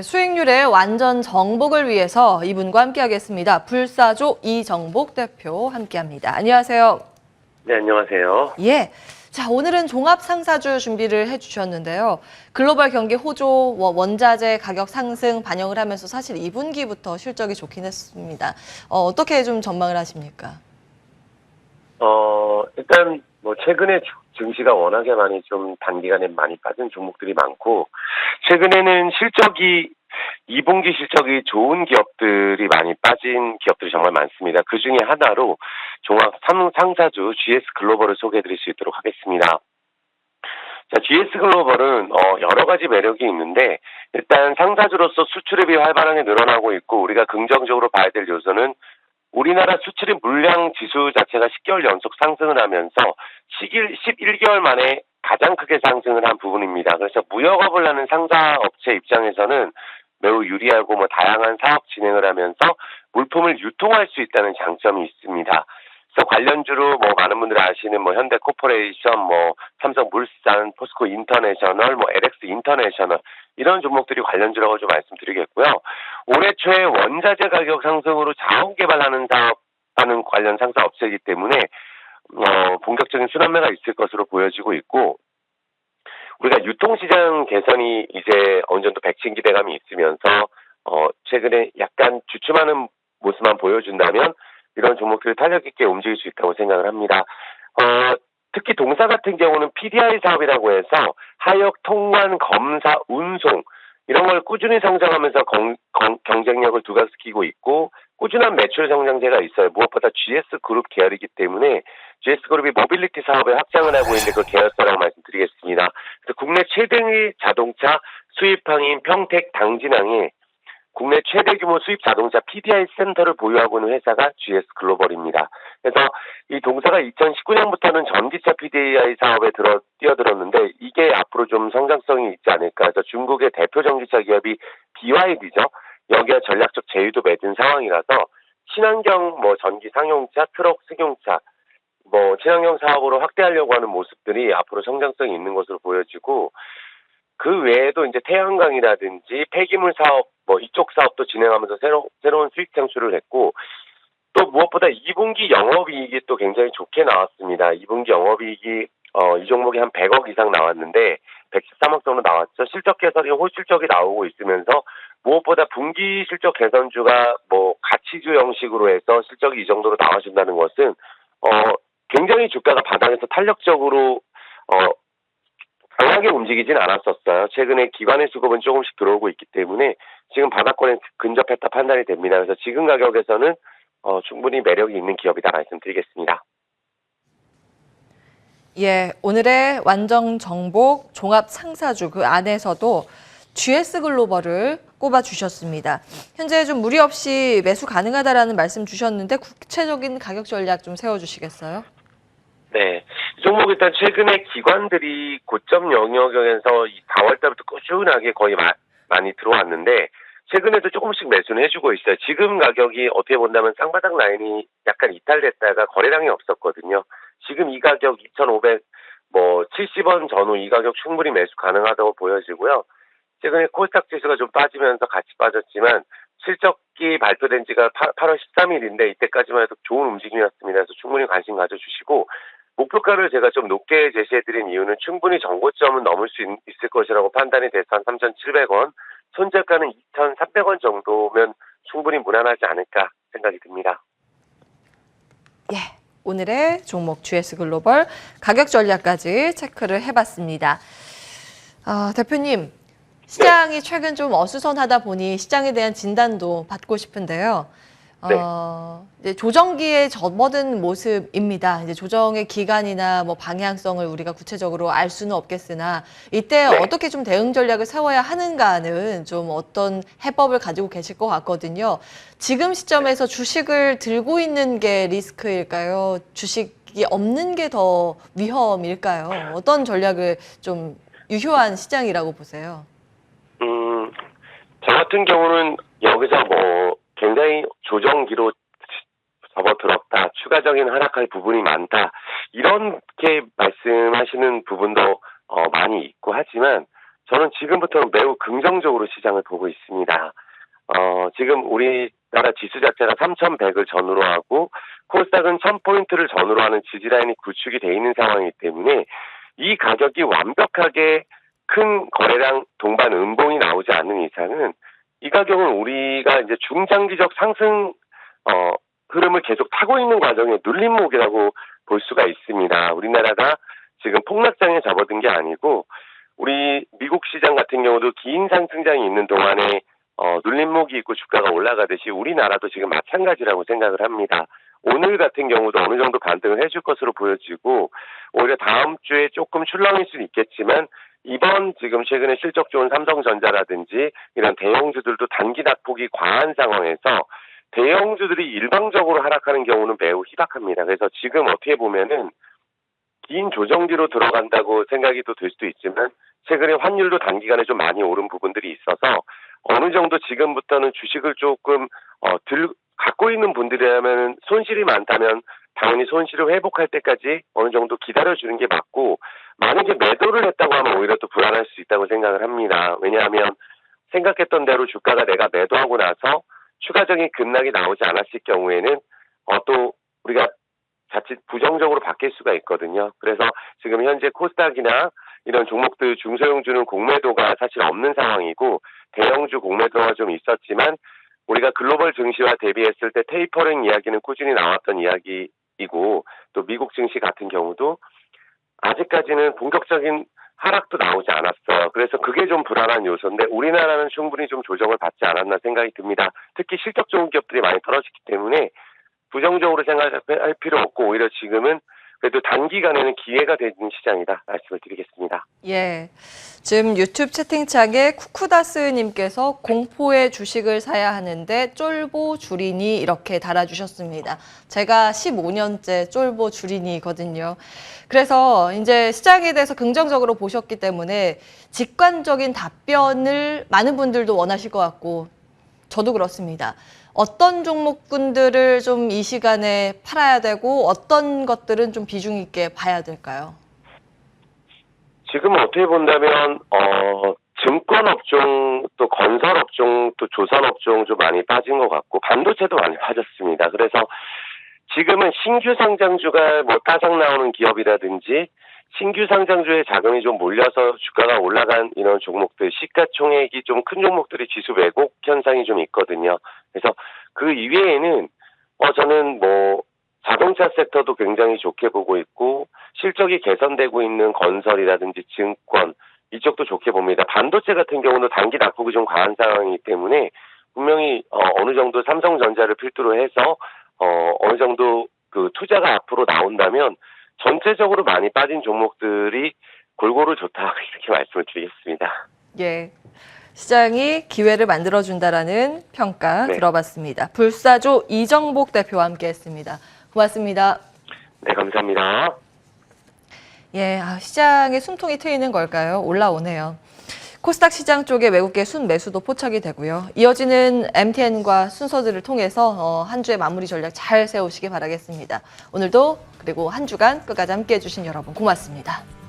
네, 수익률의 완전 정복을 위해서 이분과 함께하겠습니다. 불사조 이정복 대표 함께합니다. 안녕하세요. 네, 안녕하세요. 예. 자, 오늘은 종합 상사주 준비를 해주셨는데요. 글로벌 경기 호조, 원자재 가격 상승 반영을 하면서 사실 2분기부터 실적이 좋긴 했습니다. 어떻게 좀 전망을 하십니까? 일단 뭐 최근에 증시가 워낙에 많이 좀 단기간에 많이 빠진 종목들이 많고, 최근에는 2분기 실적이 좋은 기업들이 많이 빠진 기업들이 정말 많습니다. 그 중에 하나로 종합 상사주 GS 글로벌을 소개해 드릴 수 있도록 하겠습니다. 자, GS 글로벌은 여러 가지 매력이 있는데, 일단 상사주로서 수출입이 활발하게 늘어나고 있고, 우리가 긍정적으로 봐야 될 요소는 우리나라 수출입 물량 지수 자체가 10개월 연속 상승을 하면서 11개월 만에 가장 크게 상승을 한 부분입니다. 그래서 무역업을 하는 상사업체 입장에서는 매우 유리하고 다양한 사업 진행을 하면서 물품을 유통할 수 있다는 장점이 있습니다. 그래서 관련주로 많은 분들이 아시는 현대코퍼레이션, 삼성물산, 포스코 인터내셔널, LX 인터내셔널 이런 종목들이 관련주라고 좀 말씀드리겠고요. 올해 초에 원자재 가격 상승으로 자원 개발하는 사업하는 관련 상사 업체이기 때문에 본격적인 순환매가 있을 것으로 보여지고 있고, 우리가 유통시장 개선이 이제 어느 정도 백신 기대감이 있으면서 최근에 약간 주춤하는 모습만 보여준다면 이런 종목들이 탄력 있게 움직일 수 있다고 생각을 합니다. 특히 동사 같은 경우는 PDI 사업이라고 해서 하역, 통관, 검사, 운송 이런 걸 꾸준히 성장하면서 경쟁력을 두각시키고 있고, 꾸준한 매출 성장세가 있어요. 무엇보다 GS 그룹 계열이기 때문에 GS 그룹이 모빌리티 사업에 확장을 하고 있는데 그 계열사라고 말씀드리겠습니다. 그래서 국내 최대의 자동차 수입항인 평택 당진항에 국내 최대 규모 수입 자동차 PDI 센터를 보유하고 있는 회사가 GS 글로벌입니다. 그래서 이 동사가 2019년부터는 전기차 PDI 사업에 뛰어들었는데 이게 앞으로 좀 성장성이 있지 않을까 해서 중국의 대표 전기차 기업이 BYD죠. 여기에 전략적 제휴도 맺은 상황이라서 친환경 전기 상용차, 트럭, 승용차 친환경 사업으로 확대하려고 하는 모습들이 앞으로 성장성이 있는 것으로 보여지고, 그 외에도 이제 태양광이라든지 폐기물 사업 이쪽 사업도 진행하면서 새로운 수익 창출을 했고, 또 무엇보다 2분기 영업이익이 또 굉장히 좋게 나왔습니다. 2분기 영업이익이 이 종목이 한 100억 이상 나왔는데 113억 정도 나왔죠. 실적 개선이 호실적이 나오고 있으면서 무엇보다 분기 실적 개선주가 가치주 형식으로 해서 실적이 이 정도로 나와준다는 것은 굉장히 주가가 바닥에서 탄력적으로 강하게 움직이진 않았었어요. 최근에 기관의 수급은 조금씩 들어오고 있기 때문에 지금 바닥권에 근접했다 판단이 됩니다. 그래서 지금 가격에서는 충분히 매력이 있는 기업이다 말씀드리겠습니다. 예, 오늘의 완전 정복 종합 상사주 그 안에서도 GS 글로벌을 꼽아 주셨습니다. 현재 좀 무리 없이 매수 가능하다라는 말씀 주셨는데 구체적인 가격 전략 좀 세워주시겠어요? 네, 이 종목 일단 최근에 기관들이 고점 영역에서 이 4월 달부터 꾸준하게 거의 많이 들어왔는데 최근에도 조금씩 매수는 해주고 있어요. 지금 가격이 어떻게 본다면 쌍바닥 라인이 약간 이탈됐다가 거래량이 없었거든요. 지금 이 가격 2,570원 전후 이 가격 충분히 매수 가능하다고 보여지고요. 최근에 코스닥 지수가 좀 빠지면서 같이 빠졌지만 실적이 발표된 지가 8월 13일인데 이때까지만 해도 좋은 움직임이었습니다. 그래서 충분히 관심 가져주시고, 목표가를 제가 좀 높게 제시해드린 이유는 충분히 정고점은 넘을 수 있을 것이라고 판단이 돼서 한 3,700원, 손절가는 2,300원 정도면 충분히 무난하지 않을까 생각이 듭니다. 예, 오늘의 종목 GS 글로벌 가격 전략까지 체크를 해봤습니다. 대표님, 시장이 최근 좀 어수선하다 보니 시장에 대한 진단도 받고 싶은데요. 네. 이제 조정기에 접어든 모습입니다. 이제 조정의 기간이나 방향성을 우리가 구체적으로 알 수는 없겠으나 이때 네. 어떻게 좀 대응 전략을 세워야 하는가는 좀 어떤 해법을 가지고 계실 것 같거든요. 지금 시점에서 주식을 들고 있는 게 리스크일까요? 주식이 없는 게 더 위험일까요? 어떤 전략을 좀 유효한 시장이라고 보세요? 저 같은 경우는 여기서 굉장히 조정기로 접어들었다, 추가적인 하락할 부분이 많다, 이렇게 말씀하시는 부분도 많이 있고 하지만 저는 지금부터는 매우 긍정적으로 시장을 보고 있습니다. 지금 우리나라 지수 자체가 3,100을 전후로 하고 코스닥은 1,000포인트를 전후로 하는 지지라인이 구축이 돼 있는 상황이기 때문에 이 가격이 완벽하게 큰 거래량 동반 음봉이 나오지 않는 이상은 이 가격은 우리가 이제 중장기적 상승 흐름을 계속 타고 있는 과정의 눌림목이라고 볼 수가 있습니다. 우리나라가 지금 폭락장에 접어든 게 아니고 우리 미국 시장 같은 경우도 긴 상승장이 있는 동안에 눌림목이 있고 주가가 올라가듯이 우리나라도 지금 마찬가지라고 생각을 합니다. 오늘 같은 경우도 어느 정도 반등을 해줄 것으로 보여지고 오히려 다음 주에 조금 출렁일 수는 있겠지만 이번 지금 최근에 실적 좋은 삼성전자라든지 이런 대형주들도 단기 낙폭이 과한 상황에서 대형주들이 일방적으로 하락하는 경우는 매우 희박합니다. 그래서 지금 어떻게 보면은 긴 조정기로 들어간다고 생각이 또 될 수도 있지만 최근에 환율도 단기간에 좀 많이 오른 부분들이 있어서 어느 정도 지금부터는 주식을 조금 갖고 있는 분들이라면 손실이 많다면 당연히 손실을 회복할 때까지 어느 정도 기다려주는 게 맞고 만약에 매도를 했다고 하면 오히려 또 불안할 수 있다고 생각을 합니다. 왜냐하면 생각했던 대로 주가가 내가 매도하고 나서 추가적인 급락이 나오지 않았을 경우에는 또 우리가 자칫 부정적으로 바뀔 수가 있거든요. 그래서 지금 현재 코스닥이나 이런 종목들 중소형주는 공매도가 사실 없는 상황이고 대형주 공매도가 좀 있었지만 우리가 글로벌 증시와 대비했을 때 테이퍼링 이야기는 꾸준히 나왔던 이야기이고 또 미국 증시 같은 경우도 아직까지는 본격적인 하락도 나오지 않았어요. 그래서 그게 좀 불안한 요소인데 우리나라는 충분히 좀 조정을 받지 않았나 생각이 듭니다. 특히 실적 좋은 기업들이 많이 떨어졌기 때문에 부정적으로 생각할 필요 없고 오히려 지금은 그래도 단기간에는 기회가 되는 시장이다 말씀을 드리겠습니다. 예. 지금 유튜브 채팅창에 쿠쿠다스님께서 공포의 주식을 사야 하는데 쫄보 주린이 이렇게 달아주셨습니다. 제가 15년째 쫄보 주린이거든요. 그래서 이제 시장에 대해서 긍정적으로 보셨기 때문에 직관적인 답변을 많은 분들도 원하실 것 같고 저도 그렇습니다. 어떤 종목군들을 좀 이 시간에 팔아야 되고 어떤 것들은 좀 비중 있게 봐야 될까요? 지금 어떻게 본다면 증권업종 또 건설업종 또 조선업종 좀 많이 빠진 것 같고 반도체도 많이 빠졌습니다. 그래서 지금은 신규 상장주가 뭐 따삭 나오는 기업이라든지 신규 상장주에 자금이 좀 몰려서 주가가 올라간 이런 종목들, 시가총액이 좀 큰 종목들이 지수 왜곡 현상이 좀 있거든요. 그래서 그 이외에는 저는 뭐 자동차 섹터도 굉장히 좋게 보고 있고 실적이 개선되고 있는 건설이라든지 증권 이쪽도 좋게 봅니다. 반도체 같은 경우는 단기 낙폭이 좀 과한 상황이기 때문에 분명히 어느 정도 삼성전자를 필두로 해서 어느 정도 그 투자가 앞으로 나온다면 전체적으로 많이 빠진 종목들이 골고루 좋다 이렇게 말씀을 드리겠습니다. 예. 시장이 기회를 만들어준다라는 평가 네. 들어봤습니다. 불사조 이정복 대표와 함께했습니다. 고맙습니다. 네, 감사합니다. 예, 시장에 숨통이 트이는 걸까요? 올라오네요. 코스닥 시장 쪽에 외국계 순매수도 포착이 되고요. 이어지는 MTN과 순서들을 통해서 한 주의 마무리 전략 잘 세우시기 바라겠습니다. 오늘도 그리고 한 주간 끝까지 함께해 주신 여러분 고맙습니다.